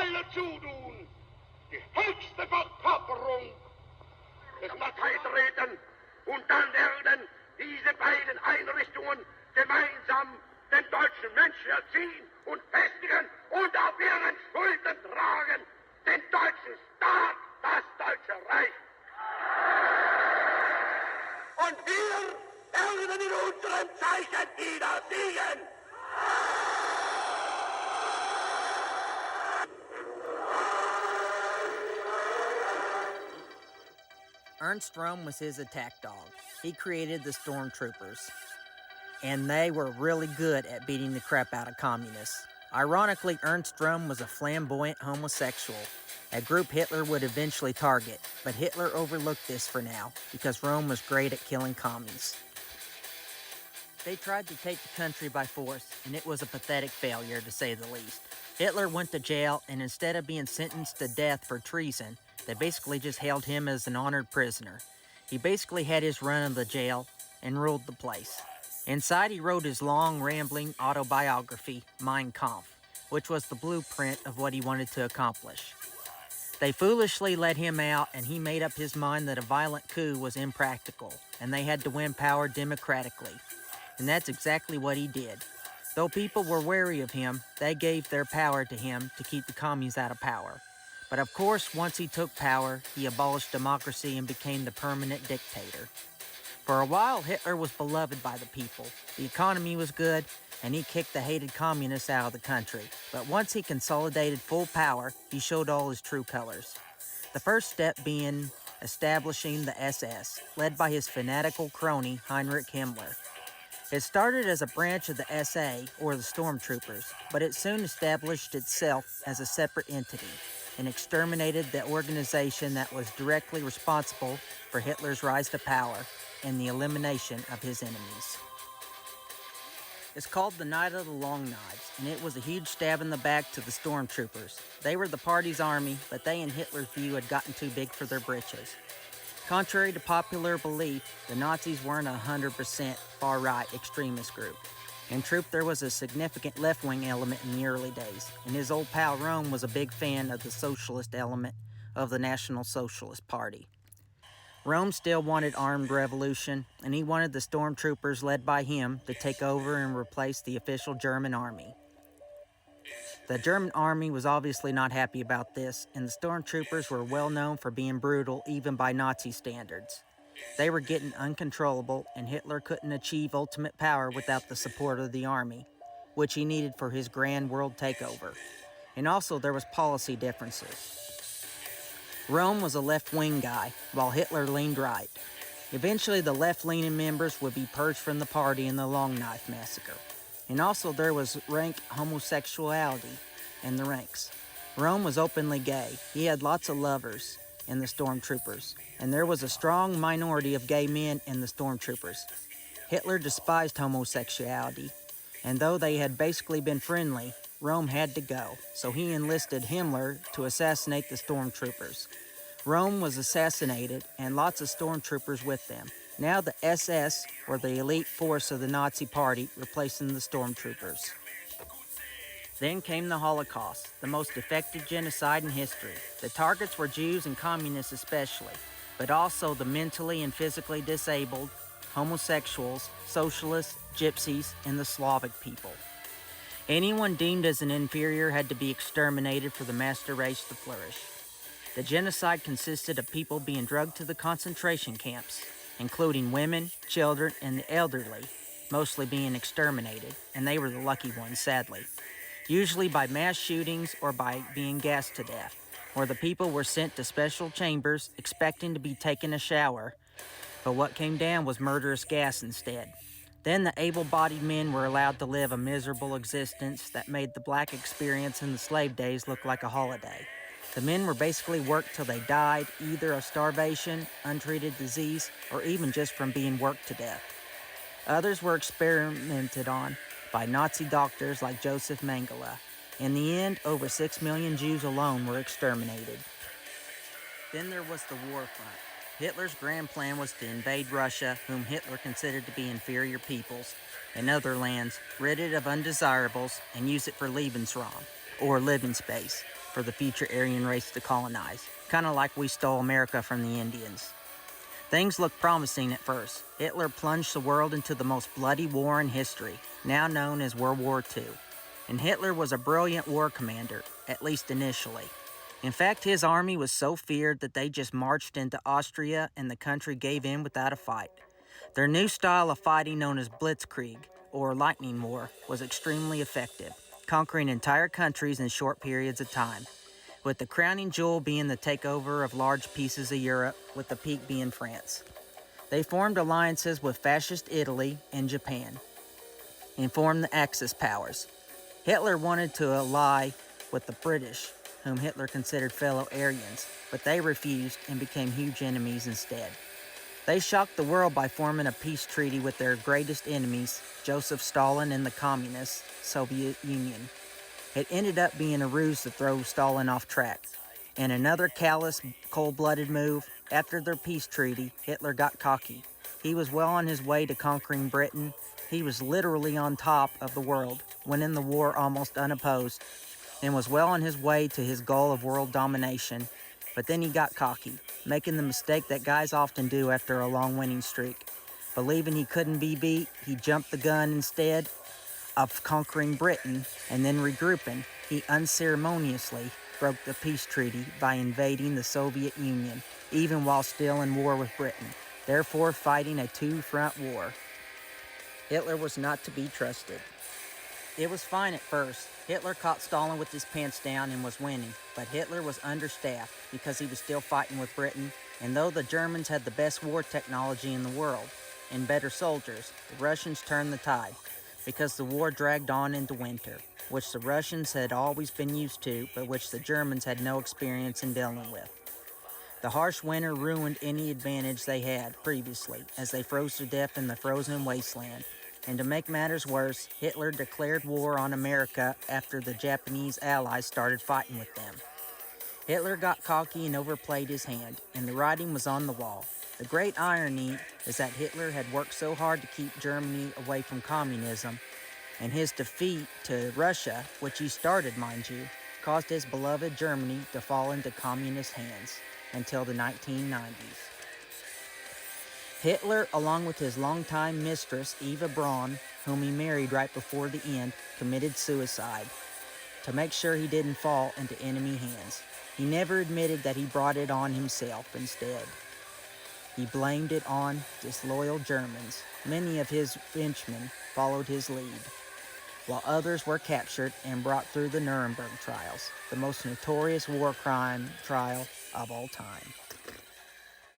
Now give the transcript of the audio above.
Teile zutun, die höchste Verkörperung des Parteitreten, und dann werden diese beiden Einrichtungen gemeinsam den deutschen Menschen erziehen und festigen und auf ihren Schultern tragen den deutschen Staat, das Deutsche Reich. Und wir werden in unserem Zeichen wieder siegen. Ernst Rohm was his attack dog. He created the stormtroopers, and they were really good at beating the crap out of communists. Ironically, Ernst Rohm was a flamboyant homosexual, a group Hitler would eventually target, but Hitler overlooked this for now because Rohm was great at killing commies. They tried to take the country by force, and it was a pathetic failure to say the least. Hitler went to jail, and instead of being sentenced to death for treason, they basically just held him as an honored prisoner. He basically had his run of the jail and ruled the place. Inside, he wrote his long, rambling autobiography, Mein Kampf, which was the blueprint of what he wanted to accomplish. They foolishly let him out, and he made up his mind that a violent coup was impractical, and they had to win power democratically. And that's exactly what he did. Though people were wary of him, they gave their power to him to keep the commies out of power. But of course, once he took power, he abolished democracy and became the permanent dictator. For a while, Hitler was beloved by the people. The economy was good, and he kicked the hated communists out of the country. But once he consolidated full power, he showed all his true colors. The first step being establishing the SS, led by his fanatical crony Heinrich Himmler. It started as a branch of the SA, or the Stormtroopers, but it soon established itself as a separate entity and exterminated the organization that was directly responsible for Hitler's rise to power and the elimination of his enemies. It's called the Night of the Long Knives, and it was a huge stab in the back to the Stormtroopers. They were the party's army, but they, in Hitler's view, had gotten too big for their britches. Contrary to popular belief, the Nazis weren't a 100% far-right extremist group. In truth, there was a significant left-wing element in the early days, and his old pal Rohm was a big fan of the socialist element of the National Socialist Party. Rohm still wanted armed revolution, and he wanted the stormtroopers led by him to take over and replace the official German army. The German army was obviously not happy about this, and the stormtroopers were well known for being brutal even by Nazi standards. They were getting uncontrollable, and Hitler couldn't achieve ultimate power without the support of the army, which he needed for his grand world takeover. And also there was policy differences. Rohm was a left-wing guy, while Hitler leaned right. Eventually the left-leaning members would be purged from the party in the Long Knife Massacre. And also there was rank homosexuality in the ranks. Rohm was openly gay. He had lots of lovers in the stormtroopers, and there was a strong minority of gay men in the stormtroopers. Hitler despised homosexuality, and though they had basically been friendly, Rohm had to go, so he enlisted Himmler to assassinate the stormtroopers. Rohm was assassinated, and lots of stormtroopers with them. Now the SS were the elite force of the Nazi Party, replacing the stormtroopers. Then came the Holocaust, the most effective genocide in history. The targets were Jews and communists especially, but also the mentally and physically disabled, homosexuals, socialists, gypsies, and the Slavic people. Anyone deemed as an inferior had to be exterminated for the master race to flourish. The genocide consisted of people being drugged to the concentration camps, including women, children, and the elderly, mostly being exterminated, and they were the lucky ones, sadly. Usually by mass shootings or by being gassed to death, where the people were sent to special chambers expecting to be taken a shower, but what came down was murderous gas instead. Then the able-bodied men were allowed to live a miserable existence that made the black experience in the slave days look like a holiday. The men were basically worked till they died, either of starvation, untreated disease, or even just from being worked to death. Others were experimented on by Nazi doctors like Joseph Mengele. In the end, over 6 million Jews alone were exterminated. Then there was the war front. Hitler's grand plan was to invade Russia, whom Hitler considered to be inferior peoples, and other lands, rid it of undesirables, and use it for Lebensraum, or living space, for the future Aryan race to colonize, kind of like we stole America from the Indians. Things looked promising at first. Hitler plunged the world into the most bloody war in history, now known as World War II. And Hitler was a brilliant war commander, at least initially. In fact, his army was so feared that they just marched into Austria and the country gave in without a fight. Their new style of fighting, known as blitzkrieg, or lightning war, was extremely effective, conquering entire countries in short periods of time, with the crowning jewel being the takeover of large pieces of Europe, with the peak being France. They formed alliances with fascist Italy and Japan, and formed the Axis powers. Hitler wanted to ally with the British, whom Hitler considered fellow Aryans, but they refused and became huge enemies instead. They shocked the world by forming a peace treaty with their greatest enemies, Joseph Stalin and the Communist Soviet Union. It ended up being a ruse to throw Stalin off track. And another callous, cold-blooded move, after their peace treaty, Hitler got cocky. He was well on his way to conquering Britain. He was literally on top of the world, winning the war almost unopposed, and was well on his way to his goal of world domination. But then he got cocky, making the mistake that guys often do after a long winning streak. Believing he couldn't be beat, he jumped the gun instead of conquering Britain and then regrouping. He unceremoniously broke the peace treaty by invading the Soviet Union, even while still in war with Britain, therefore fighting a two-front war. Hitler was not to be trusted. It was fine at first. Hitler caught Stalin with his pants down and was winning, but Hitler was understaffed because he was still fighting with Britain, and though the Germans had the best war technology in the world and better soldiers, the Russians turned the tide because the war dragged on into winter, which the Russians had always been used to, but which the Germans had no experience in dealing with. The harsh winter ruined any advantage they had previously, as they froze to death in the frozen wasteland. And to make matters worse, Hitler declared war on America after the Japanese allies started fighting with them. Hitler got cocky and overplayed his hand, and the writing was on the wall. The great irony is that Hitler had worked so hard to keep Germany away from communism, and his defeat to Russia, which he started, mind you, caused his beloved Germany to fall into communist hands until the 1990s. Hitler, along with his longtime mistress, Eva Braun, whom he married right before the end, committed suicide to make sure he didn't fall into enemy hands. He never admitted that he brought it on himself. Instead, he blamed it on disloyal Germans. Many of his henchmen followed his lead, while others were captured and brought through the Nuremberg trials, the most notorious war crime trial of all time.